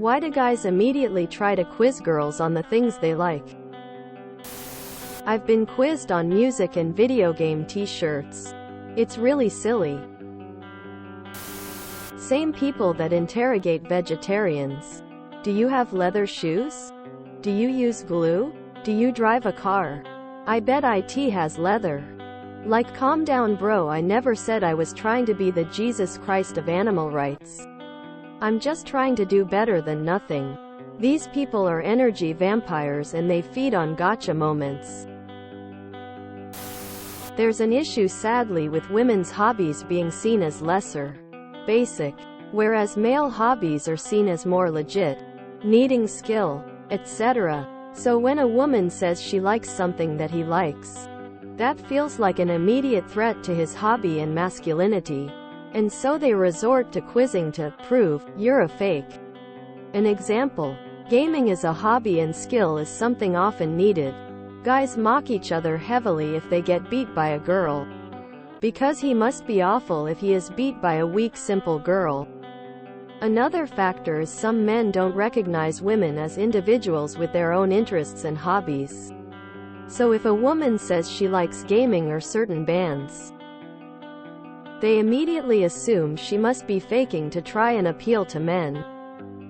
Why do guys immediately try to quiz girls on the things they like? I've been quizzed on music and video game t-shirts. It's really silly. Same people that interrogate vegetarians. Do you have leather shoes? Do you use glue? Do you drive a car? I bet IT has leather. Like, calm down bro, I never said I was trying to be the Jesus Christ of animal rights. I'm just trying to do better than nothing. These people are energy vampires and they feed on gotcha moments. There's an issue sadly with women's hobbies being seen as lesser, basic, whereas male hobbies are seen as more legit, needing skill, etc. So when a woman says she likes something that he likes, that feels like an immediate threat to his hobby and masculinity. And so they resort to quizzing to prove you're a fake. An example: gaming is a hobby and skill is something often needed. Guys mock each other heavily if they get beat by a girl, because he must be awful if he is beat by a weak, simple girl. Another factor is some men don't recognize women as individuals with their own interests and hobbies. So if a woman says she likes gaming or certain bands, they immediately assume she must be faking to try and appeal to men,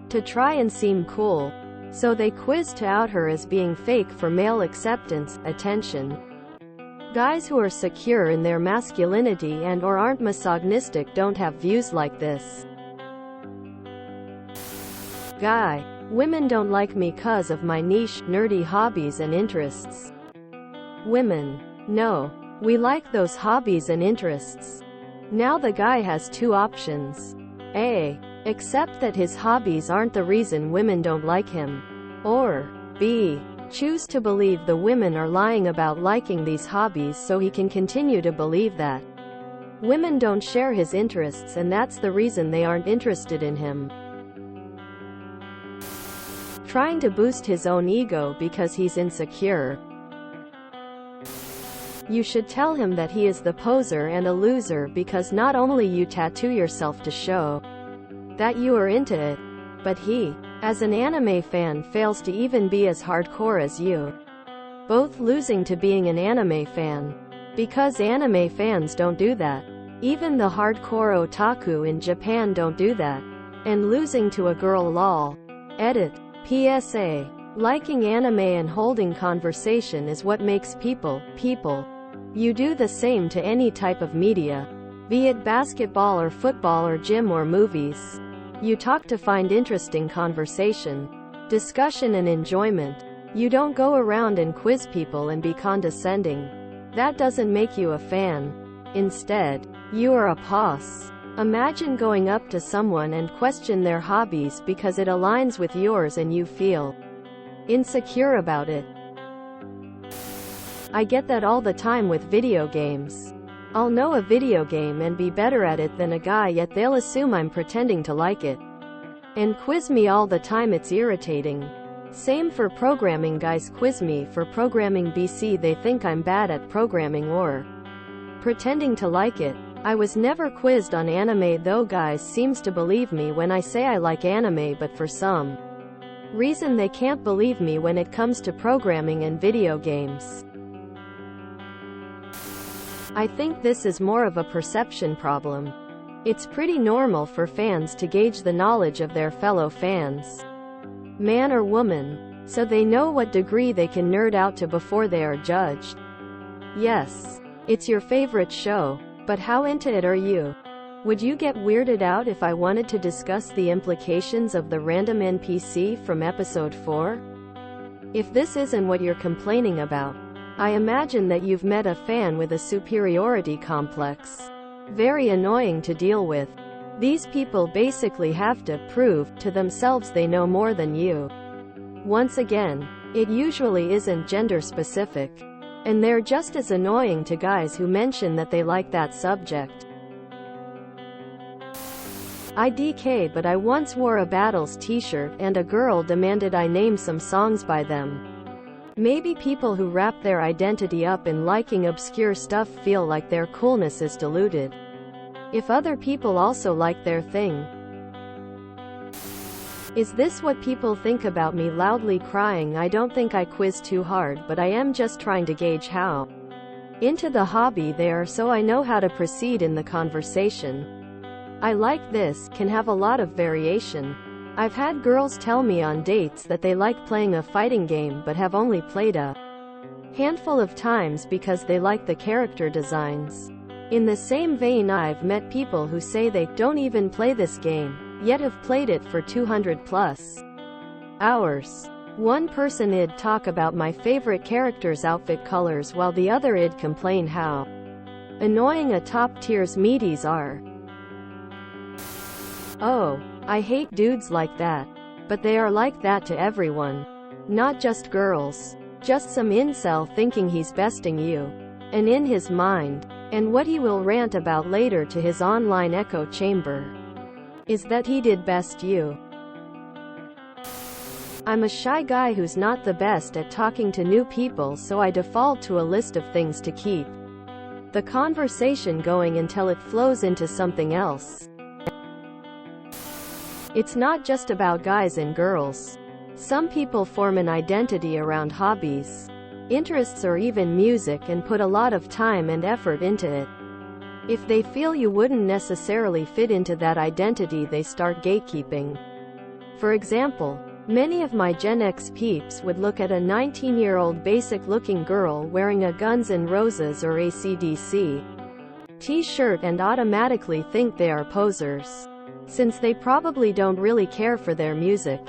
to try and seem cool. So they quiz to out her as being fake for male acceptance, attention. Guys who are secure in their masculinity and or aren't misogynistic don't have views like this. Guy: women don't like me 'cause of my niche, nerdy hobbies and interests. Women: no, we like those hobbies and interests. Now the guy has two options. A. Accept that his hobbies aren't the reason women don't like him. Or B. Choose to believe the women are lying about liking these hobbies so he can continue to believe that women don't share his interests and that's the reason they aren't interested in him. Trying to boost his own ego because he's insecure. You should tell him that he is the poser and a loser because not only you tattoo yourself to show that you are into it, but he, as an anime fan, fails to even be as hardcore as you. Both losing to being an anime fan. Because anime fans don't do that. Even the hardcore otaku in Japan don't do that. And losing to a girl lol. Edit. PSA. Liking anime and holding conversation is what makes people. You do the same to any type of media, be it basketball or football or gym or movies. You talk to find interesting conversation, discussion and enjoyment. You don't go around and quiz people and be condescending. That doesn't make you a fan. Instead, you are a boss. Imagine going up to someone and question their hobbies because it aligns with yours and you feel insecure about it. I get that all the time with video games. I'll know a video game and be better at it than a guy, yet they'll assume I'm pretending to like it and quiz me all the time. It's irritating. Same for programming. Guys quiz me for programming BC. They think I'm bad at programming or pretending to like it. I was never quizzed on anime though. Guys seems to believe me when I say I like anime, but for some reason they can't believe me when it comes to programming and video games. I think this is more of a perception problem. It's pretty normal for fans to gauge the knowledge of their fellow fans, man or woman, so they know what degree they can nerd out to before they are judged. Yes, it's your favorite show, but how into it are you? Would you get weirded out if I wanted to discuss the implications of the random NPC from episode 4? If this isn't what you're complaining about, I imagine that you've met a fan with a superiority complex. Very annoying to deal with. These people basically have to prove to themselves they know more than you. Once again, it usually isn't gender specific. And they're just as annoying to guys who mention that they like that subject. IDK, but I once wore a Battles t-shirt and a girl demanded I name some songs by them. Maybe people who wrap their identity up in liking obscure stuff feel like their coolness is diluted if other people also like their thing. Is this what people think about me loudly crying? I don't think I quiz too hard, but I am just trying to gauge how into the hobby they are so I know how to proceed in the conversation. I like this, can have a lot of variation. I've had girls tell me on dates that they like playing a fighting game but have only played a handful of times because they like the character designs. In the same vein, I've met people who say they don't even play this game, yet have played it for 200 plus hours. One person I'd talk about my favorite character's outfit colors while the other I'd complain how annoying a top tier's meaties are. Oh, I hate dudes like that. But they are like that to everyone. Not just girls. Just some incel thinking he's besting you. And in his mind. And what he will rant about later to his online echo chamber is that he did best you. I'm a shy guy who's not the best at talking to new people, so I default to a list of things to keep the conversation going until it flows into something else. It's not just about guys and girls. Some people form an identity around hobbies, interests, or even music and put a lot of time and effort into it. If they feel you wouldn't necessarily fit into that identity, they start gatekeeping. For example, many of my Gen X peeps would look at a 19-year-old basic-looking girl wearing a Guns N' Roses or AC/DC t-shirt and automatically think they are posers, since they probably don't really care for their music,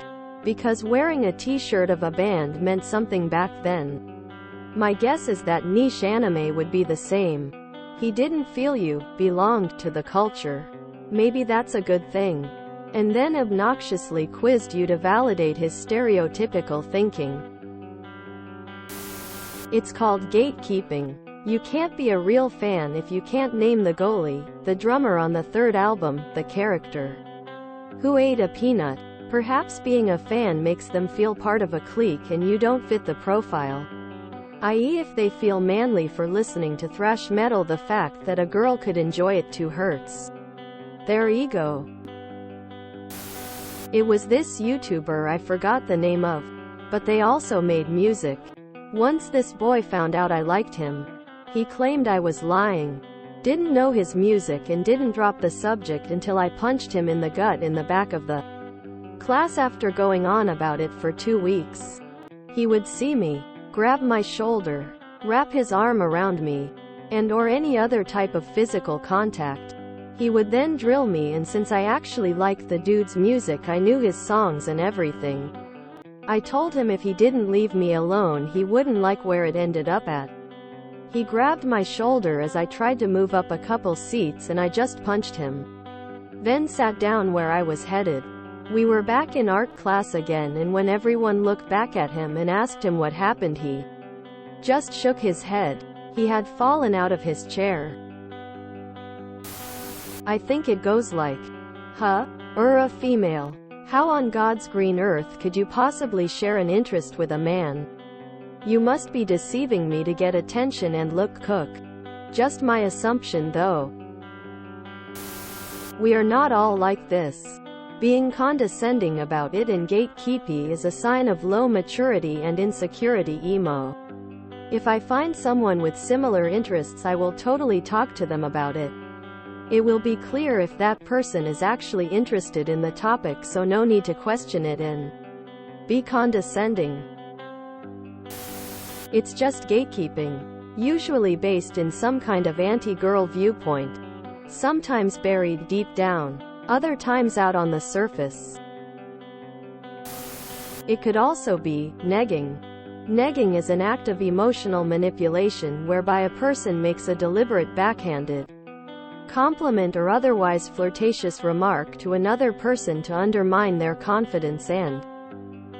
because wearing a t-shirt of a band meant something back then. My guess is that niche anime would be the same. He didn't feel you belonged to the culture. Maybe that's a good thing. And then obnoxiously quizzed you to validate his stereotypical thinking. It's called gatekeeping. You can't be a real fan if you can't name the goalie, the drummer on the third album, the character who ate a peanut. Perhaps being a fan makes them feel part of a clique and you don't fit the profile. I.e., if they feel manly for listening to thrash metal, the fact that a girl could enjoy it too hurts their ego. It was this YouTuber I forgot the name of, but they also made music. Once this boy found out I liked him. He claimed I was lying. Didn't know his music and didn't drop the subject until I punched him in the gut in the back of the class after going on about it for 2 weeks. He would see me, grab my shoulder, wrap his arm around me, or any other type of physical contact. He would then drill me, and since I actually liked the dude's music, I knew his songs and everything. I told him if he didn't leave me alone he wouldn't like where it ended up at. He grabbed my shoulder as I tried to move up a couple seats and I just punched him. Then sat down where I was headed. We were back in art class again, and when everyone looked back at him and asked him what happened, he just shook his head. He had fallen out of his chair. I think it goes like, huh? A female. How on God's green earth could you possibly share an interest with a man? You must be deceiving me to get attention and look cook. Just my assumption though. We are not all like this. Being condescending about it and gatekeepy is a sign of low maturity and insecurity emo. If I find someone with similar interests, I will totally talk to them about it. It will be clear if that person is actually interested in the topic, so no need to question it and be condescending. It's just gatekeeping, usually based in some kind of anti-girl viewpoint, sometimes buried deep down, other times out on the surface. It could also be negging. Negging is an act of emotional manipulation whereby a person makes a deliberate backhanded compliment or otherwise flirtatious remark to another person to undermine their confidence and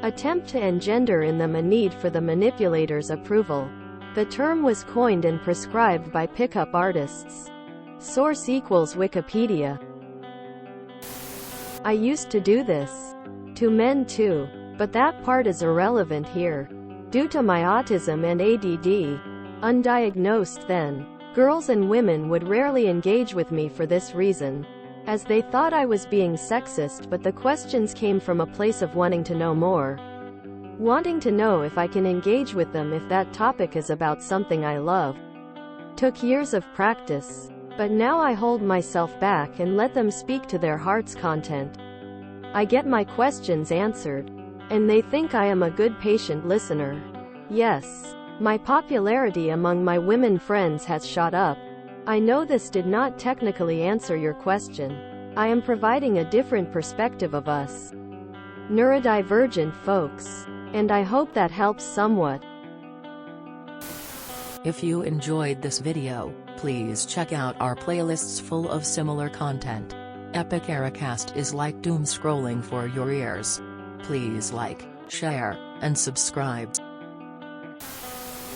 attempt to engender in them a need for the manipulator's approval. The term was coined and prescribed by pickup artists. Source equals Wikipedia. I used to do this to men too, but that part is irrelevant here. Due to my autism and ADD, undiagnosed then, girls and women would rarely engage with me for this reason. as they thought I was being sexist, but the questions came from a place of wanting to know more. Wanting to know if I can engage with them if that topic is about something I love. Took years of practice. But now I hold myself back and let them speak to their heart's content. I get my questions answered. And they think I am a good patient listener. Yes. My popularity among my women friends has shot up. I know this did not technically answer your question. I am providing a different perspective of us neurodivergent folks. And I hope that helps somewhat. If you enjoyed this video, please check out our playlists full of similar content. Epic Ericast is like doom scrolling for your ears. Please like, share, and subscribe.